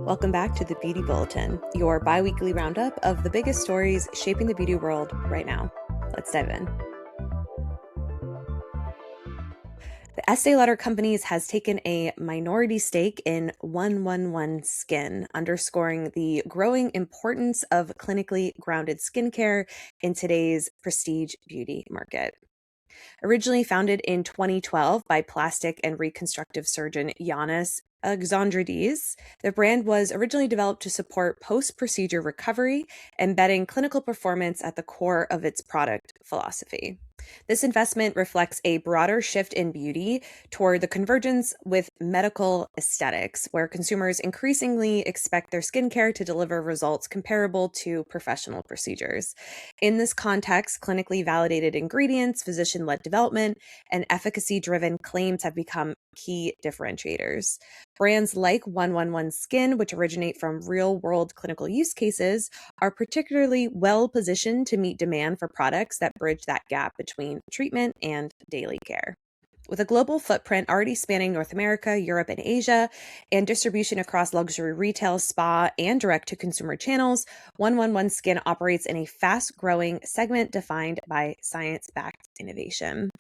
Welcome back to the Beauty Bulletin, your biweekly roundup of the biggest stories shaping the beauty world right now. Let's dive in. The Estee Lauder Companies has taken a minority stake in 111 Skin, underscoring the growing importance of clinically grounded skincare in today's prestige beauty market. Originally founded in 2012 by plastic and reconstructive surgeon Yannis Alexandridis, the brand was originally developed to support post-procedure recovery, embedding clinical performance at the core of its product philosophy. This investment reflects a broader shift in beauty toward the convergence with medical aesthetics, where consumers increasingly expect their skincare to deliver results comparable to professional procedures. In this context, clinically validated ingredients, physician-led development, and efficacy-driven claims have become key differentiators. Brands like 111 Skin, which originate from real-world clinical use cases, are particularly well positioned to meet demand for products that bridge that gap between treatment and daily care. With a global footprint already spanning North America, Europe, and Asia, and distribution across luxury retail, spa, and direct-to-consumer channels, 111 Skin operates in a fast-growing segment defined by science-backed innovation.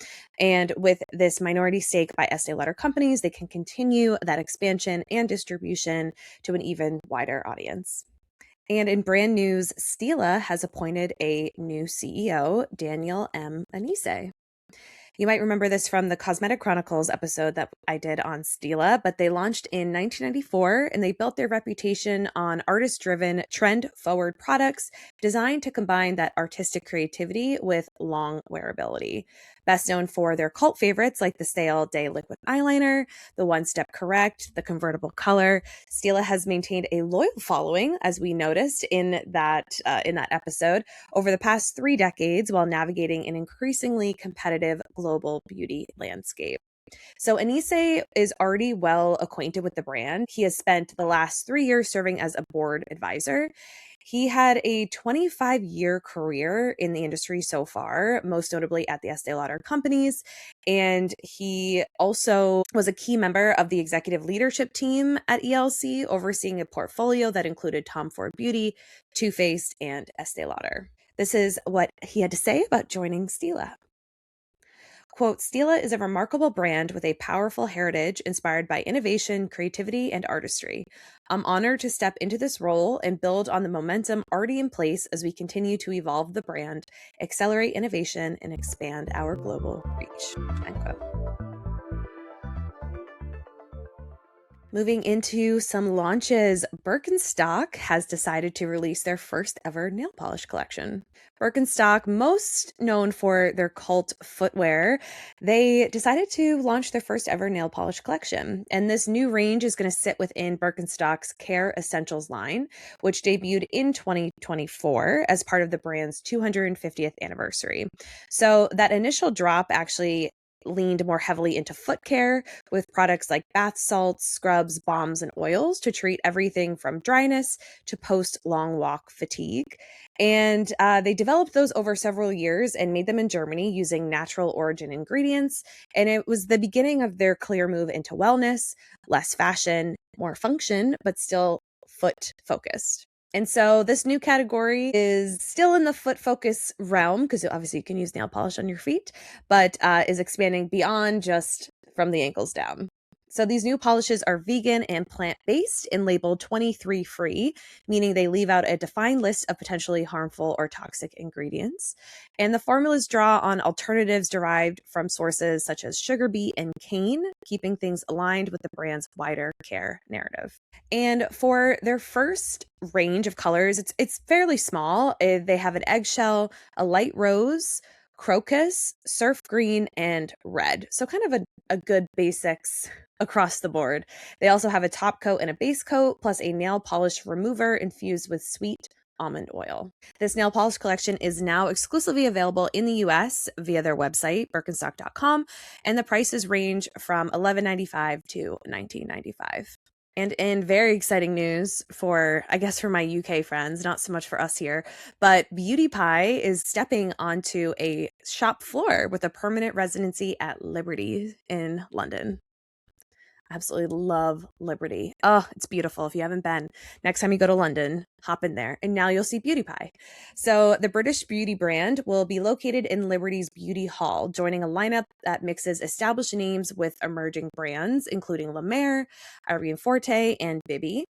And with this minority stake by Estee Lauder Companies, they can continue that expansion and distribution to an even wider audience. And in brand news, Stila has appointed a new CEO, Daniel M. Anise. You might remember this from the Cosmetic Chronicles episode that I did on Stila, but they launched in 1994 and they built their reputation on artist-driven, trend-forward products designed to combine that artistic creativity with long wearability. Best known for their cult favorites like the Stay All Day liquid eyeliner, the One Step Correct, the convertible color, Stila has maintained a loyal following, as we noticed in that episode, over the past 3 decades while navigating an increasingly competitive global beauty landscape. So Anise is already well acquainted with the brand. He has spent the last 3 years serving as a board advisor. He had a 25-year career in the industry so far, most notably at the Estee Lauder Companies. And he also was a key member of the executive leadership team at ELC, overseeing a portfolio that included Tom Ford Beauty, Too Faced, and Estee Lauder. This is what he had to say about joining Stila. Quote, Stila is a remarkable brand with a powerful heritage inspired by innovation, creativity, and artistry. I'm honored to step into this role and build on the momentum already in place as we continue to evolve the brand, accelerate innovation, and expand our global reach. End quote. Moving into some launches, Birkenstock has decided to release their first ever nail polish collection. Birkenstock, most known for their cult footwear, they decided to launch their first ever nail polish collection. And this new range is going to sit within Birkenstock's Care Essentials line, which debuted in 2024 as part of the brand's 250th anniversary. So that initial drop actually leaned more heavily into foot care with products like bath salts, scrubs, balms, and oils to treat everything from dryness to post-long walk fatigue. And they developed those over several years and made them in Germany using natural origin ingredients. And it was the beginning of their clear move into wellness, less fashion, more function, but still foot focused. And so this new category is still in the foot focus realm because obviously you can use nail polish on your feet, but is expanding beyond just from the ankles down. So these new polishes are vegan and plant-based and labeled 23 free, meaning they leave out a defined list of potentially harmful or toxic ingredients. And the formulas draw on alternatives derived from sources such as sugar beet and cane, keeping things aligned with the brand's wider care narrative. And for their first range of colors, it's fairly small. They have an eggshell, a light rose, crocus, surf green, and red. So kind of a good basics across the board. They also have a top coat and a base coat, plus a nail polish remover infused with sweet almond oil. This nail polish collection is now exclusively available in the US via their website, Birkenstock.com, and the prices range from $11.95 to $19.95. And in very exciting news for my UK friends, not so much for us here, but Beauty Pie is stepping onto a shop floor with a permanent residency at Liberty in London. Absolutely love Liberty. Oh, it's beautiful. If you haven't been, next time you go to London, hop in there. And now you'll see Beauty Pie. So the British beauty brand will be located in Liberty's Beauty Hall, joining a lineup that mixes established names with emerging brands, including La Mer, Irene Forte, and Bibi.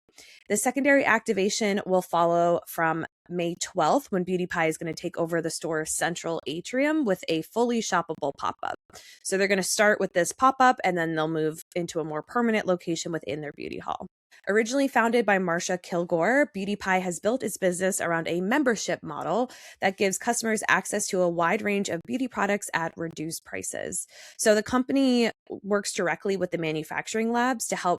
The secondary activation will follow from May 12th, when Beauty Pie is going to take over the store's central atrium with a fully shoppable pop-up. So they're going to start with this pop-up, and then they'll move into a more permanent location within their beauty hall. Originally founded by Marsha Kilgore, Beauty Pie has built its business around a membership model that gives customers access to a wide range of beauty products at reduced prices. So the company works directly with the manufacturing labs to help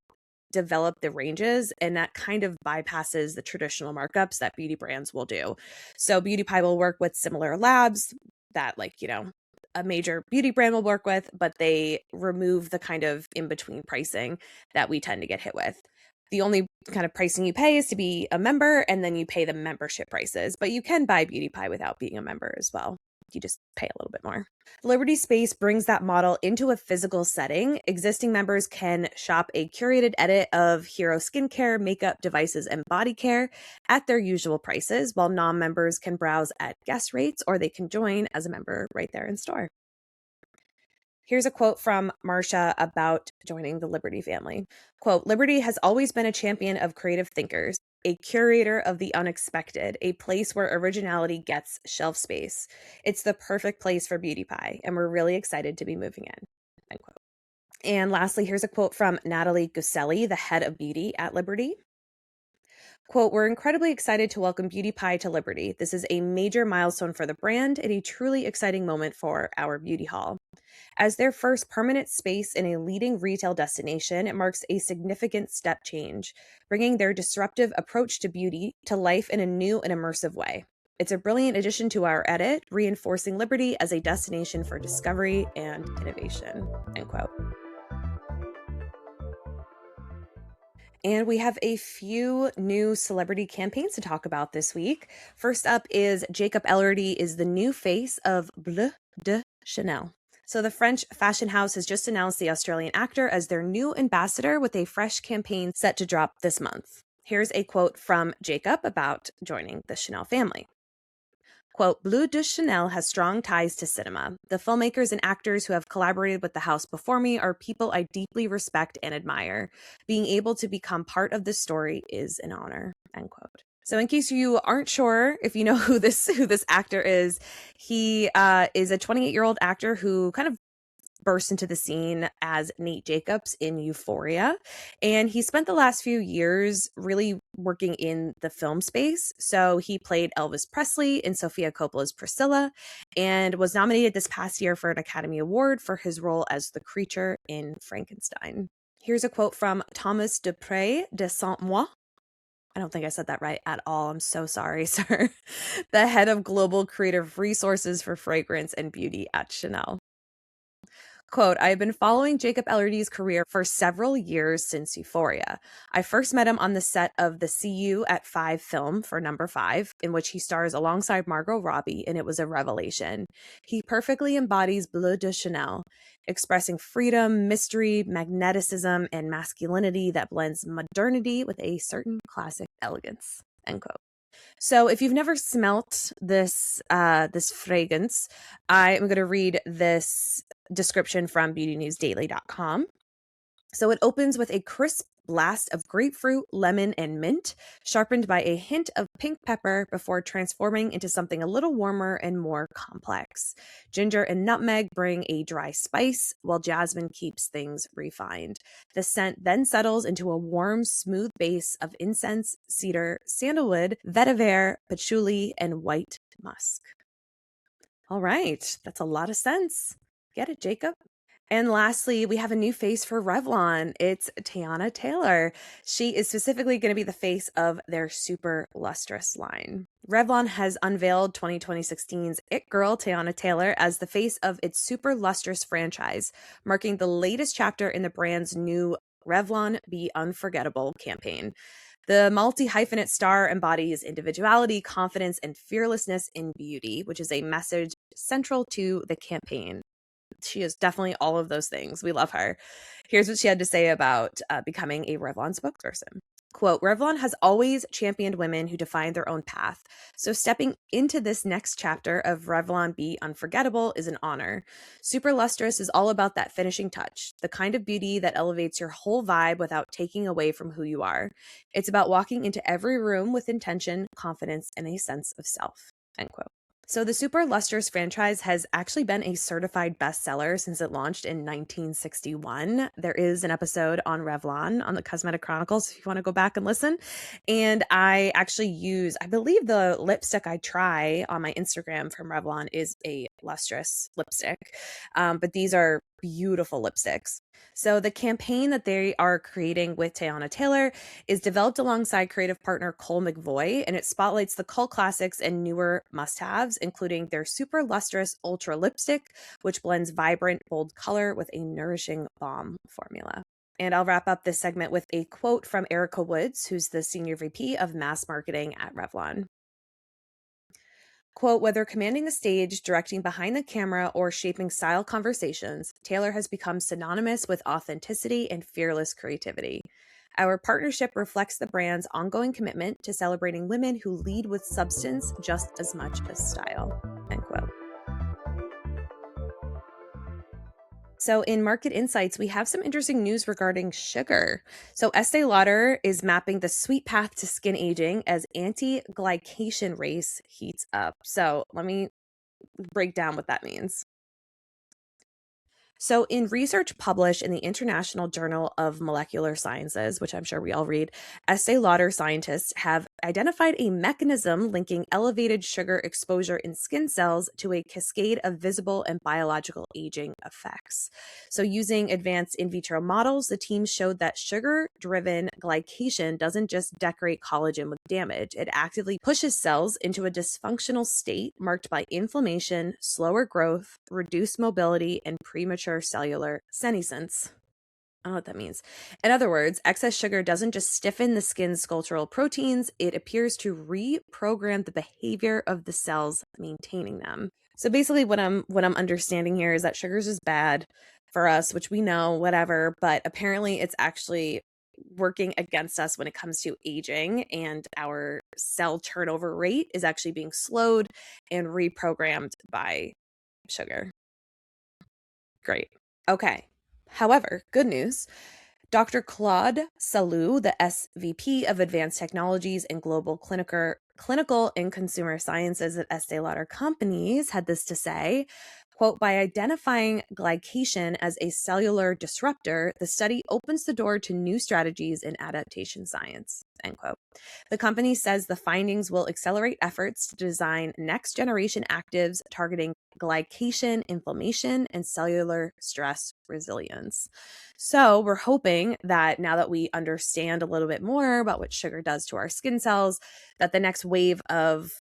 develop the ranges, and that kind of bypasses the traditional markups that beauty brands will do. So Beauty Pie will work with similar labs that, like, a major beauty brand will work with, but they remove the kind of in-between pricing that we tend to get hit with. The only kind of pricing you pay is to be a member, and then you pay the membership prices, but you can buy Beauty Pie without being a member as well. You just pay a little bit more. Liberty Space brings that model into a physical setting. Existing members can shop a curated edit of hero skincare, makeup, devices, and body care at their usual prices, while non-members can browse at guest rates, or they can join as a member right there in store. Here's a quote from Marsha about joining the Liberty family. Quote, Liberty has always been a champion of creative thinkers, a curator of the unexpected, a place where originality gets shelf space. It's the perfect place for Beauty Pie, and we're really excited to be moving in. End quote. And lastly, here's a quote from Natalie Guselli, the head of beauty at Liberty. Quote, we're incredibly excited to welcome Beauty Pie to Liberty. This is a major milestone for the brand and a truly exciting moment for our beauty hall. As their first permanent space in a leading retail destination, it marks a significant step change, bringing their disruptive approach to beauty to life in a new and immersive way. It's a brilliant addition to our edit, reinforcing Liberty as a destination for discovery and innovation. End quote. And we have a few new celebrity campaigns to talk about this week. First up is Jacob Elordi is the new face of Bleu de Chanel. So the French fashion house has just announced the Australian actor as their new ambassador with a fresh campaign set to drop this month. Here's a quote from Jacob about joining the Chanel family. Quote, Bleu de Chanel has strong ties to cinema. The filmmakers and actors who have collaborated with the house before me are people I deeply respect and admire. Being able to become part of this story is an honor, end quote. So in case you aren't sure if you know who this actor is, he is a 28-year-old actor who kind of burst into the scene as Nate Jacobs in Euphoria. And he spent the last few years really working in the film space. So he played Elvis Presley in Sofia Coppola's Priscilla and was nominated this past year for an Academy Award for his role as the creature in Frankenstein. Here's a quote from Thomas Dupré de Saint-Moi. I don't think I said that right at all. I'm so sorry, sir. The head of global creative resources for fragrance and beauty at Chanel. Quote, I have been following Jacob Elordi's career for several years since Euphoria. I first met him on the set of the See You at 5 film for number 5, in which he stars alongside Margot Robbie, and it was a revelation. He perfectly embodies Bleu de Chanel, expressing freedom, mystery, magneticism, and masculinity that blends modernity with a certain classic elegance, end quote. So if you've never smelt this fragrance, I'm going to read this description from beautynewsdaily.com. So it opens with a crisp blast of grapefruit, lemon, and mint, sharpened by a hint of pink pepper before transforming into something a little warmer and more complex. Ginger and nutmeg bring a dry spice, while jasmine keeps things refined. The scent then settles into a warm, smooth base of incense, cedar, sandalwood, vetiver, patchouli, and white musk. All right, that's a lot of scents. Get it, Jacob? And lastly, we have a new face for Revlon. It's Teyana Taylor. She is specifically going to be the face of their Super Lustrous line. Revlon has unveiled 2016's It Girl, Teyana Taylor, as the face of its Super Lustrous franchise, marking the latest chapter in the brand's new Revlon Be Unforgettable campaign. The multi-hyphenate star embodies individuality, confidence, and fearlessness in beauty, which is a message central to the campaign. She is definitely all of those things. We love her. Here's what she had to say about becoming a Revlon spokesperson. Quote, Revlon has always championed women who define their own path. So stepping into this next chapter of Revlon Be Unforgettable is an honor. Super Lustrous is all about that finishing touch, the kind of beauty that elevates your whole vibe without taking away from who you are. It's about walking into every room with intention, confidence, and a sense of self. End quote. So the Super Lustrous franchise has actually been a certified bestseller since it launched in 1961. There is an episode on Revlon on the Cosmetic Chronicles if you want to go back and listen. And I actually use, I believe the lipstick I try on my Instagram from Revlon is a lustrous lipstick. But these are beautiful lipsticks. So the campaign that they are creating with Teyana Taylor is developed alongside creative partner Cole McVoy, and it spotlights the cult classics and newer must-haves, including their super lustrous ultra lipstick, which blends vibrant, bold color with a nourishing balm formula. And I'll wrap up this segment with a quote from Erica Woods, who's the Senior VP of Mass Marketing at Revlon. Quote, whether commanding the stage, directing behind the camera, or shaping style conversations, Taylor has become synonymous with authenticity and fearless creativity. Our partnership reflects the brand's ongoing commitment to celebrating women who lead with substance just as much as style. End quote. So in market insights, we have some interesting news regarding sugar. So Estee Lauder is mapping the sweet path to skin aging as anti-glycation race heats up. So let me break down what that means. So, in research published in the International Journal of Molecular Sciences, which I'm sure we all read, Estee Lauder scientists have identified a mechanism linking elevated sugar exposure in skin cells to a cascade of visible and biological aging effects. So, using advanced in vitro models, the team showed that sugar-driven glycation doesn't just decorate collagen with damage, it actively pushes cells into a dysfunctional state marked by inflammation, slower growth, reduced mobility, and premature cellular senescence. I don't know what that means. In other words, excess sugar doesn't just stiffen the skin's sculptural proteins, it appears to reprogram the behavior of the cells maintaining them. So basically what I'm understanding here is that sugars is bad for us, which we know, whatever, but apparently it's actually working against us when it comes to aging, and our cell turnover rate is actually being slowed and reprogrammed by sugar. Great. Okay. However, good news. Dr. Claude Salou, the SVP of Advanced Technologies and Global Clinical and Consumer Sciences at Estee Lauder Companies, had this to say, quote, by identifying glycation as a cellular disruptor, the study opens the door to new strategies in adaptation science, end quote. The company says the findings will accelerate efforts to design next-generation actives targeting glycation, inflammation, and cellular stress resilience. So we're hoping that now that we understand a little bit more about what sugar does to our skin cells, that the next wave of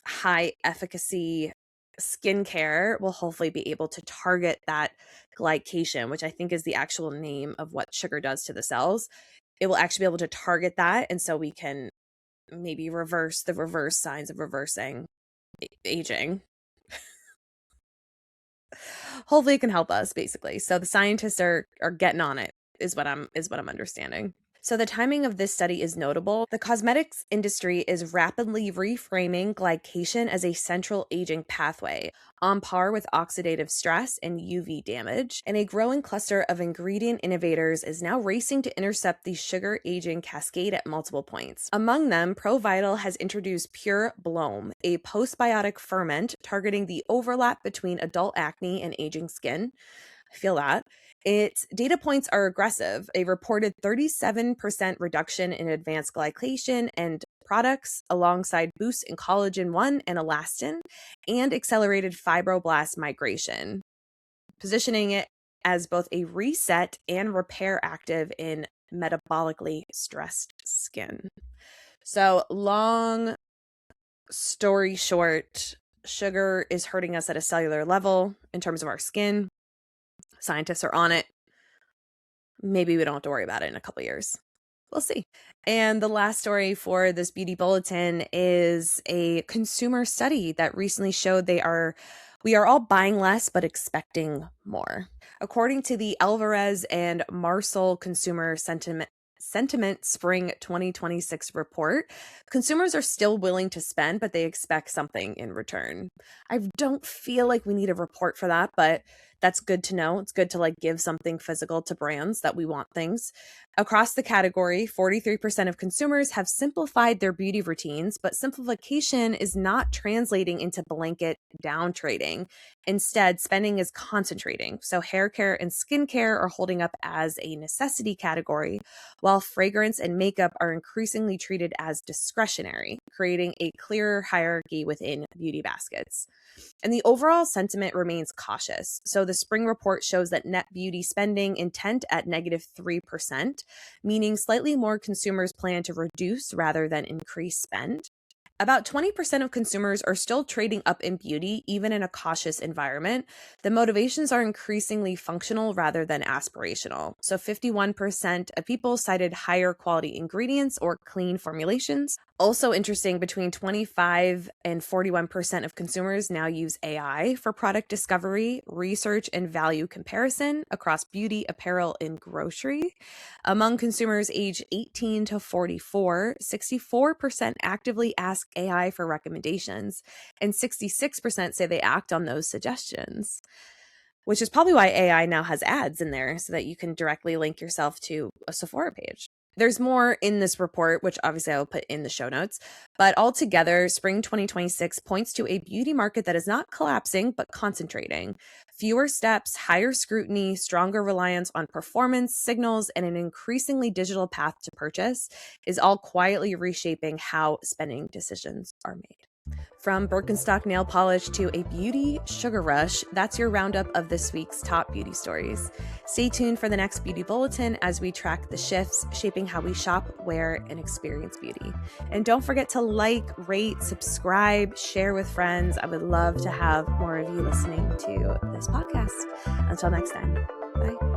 high efficacy skincare will hopefully be able to target that glycation, which I think is the actual name of what sugar does to the cells. It will actually be able to target that. And so we can maybe reverse the reverse signs of reversing aging. Hopefully it can help us, basically. So the scientists are getting on it, is what I'm understanding. So the timing of this study is notable. The cosmetics industry is rapidly reframing glycation as a central aging pathway, on par with oxidative stress and UV damage, and a growing cluster of ingredient innovators is now racing to intercept the sugar aging cascade at multiple points. Among them, ProVital has introduced Pure Bloom, a postbiotic ferment targeting the overlap between adult acne and aging skin. I feel that. Its data points are aggressive. A reported 37% reduction in advanced glycation and products alongside boosts in collagen 1 and elastin and accelerated fibroblast migration, positioning it as both a reset and repair active in metabolically stressed skin. So long story short, sugar is hurting us at a cellular level in terms of our skin. Scientists are on it. Maybe we don't have to worry about it in a couple years. We'll see. And the last story for this beauty bulletin is a consumer study that recently showed they are We are all buying less but expecting more. According to the Alvarez and Marcel Consumer Sentiment Spring 2026 report, consumers are still willing to spend, but they expect something in return. I don't feel like we need a report for that, but that's good to know. It's good to give something physical to brands that we want things. Across the category, 43% of consumers have simplified their beauty routines, but simplification is not translating into blanket down trading. Instead, spending is concentrating. So hair care and skincare are holding up as a necessity category, while fragrance and makeup are increasingly treated as discretionary, creating a clearer hierarchy within beauty baskets. And the overall sentiment remains cautious. So the spring report shows that net beauty spending intent at -3%, meaning slightly more consumers plan to reduce rather than increase spend. About 20% of consumers are still trading up in beauty, even in a cautious environment. The motivations are increasingly functional rather than aspirational. So 51% of people cited higher quality ingredients or clean formulations. Also interesting, between 25 and 41% of consumers now use AI for product discovery, research, and value comparison across beauty, apparel, and grocery. Among consumers aged 18 to 44, 64% actively ask AI for recommendations, and 66% say they act on those suggestions, which is probably why AI now has ads in there so that you can directly link yourself to a Sephora page. There's more in this report, which obviously I will put in the show notes, but altogether, spring 2026 points to a beauty market that is not collapsing, but concentrating. Fewer steps, higher scrutiny, stronger reliance on performance signals, and an increasingly digital path to purchase is all quietly reshaping how spending decisions are made. From Birkenstock nail polish to a beauty sugar rush, that's your roundup of this week's top beauty stories. Stay tuned for the next Beauty Bulletin as we track the shifts shaping how we shop, wear, and experience beauty. And don't forget to rate, subscribe, share with friends. I would love to have more of you listening to this podcast. Until next time, bye.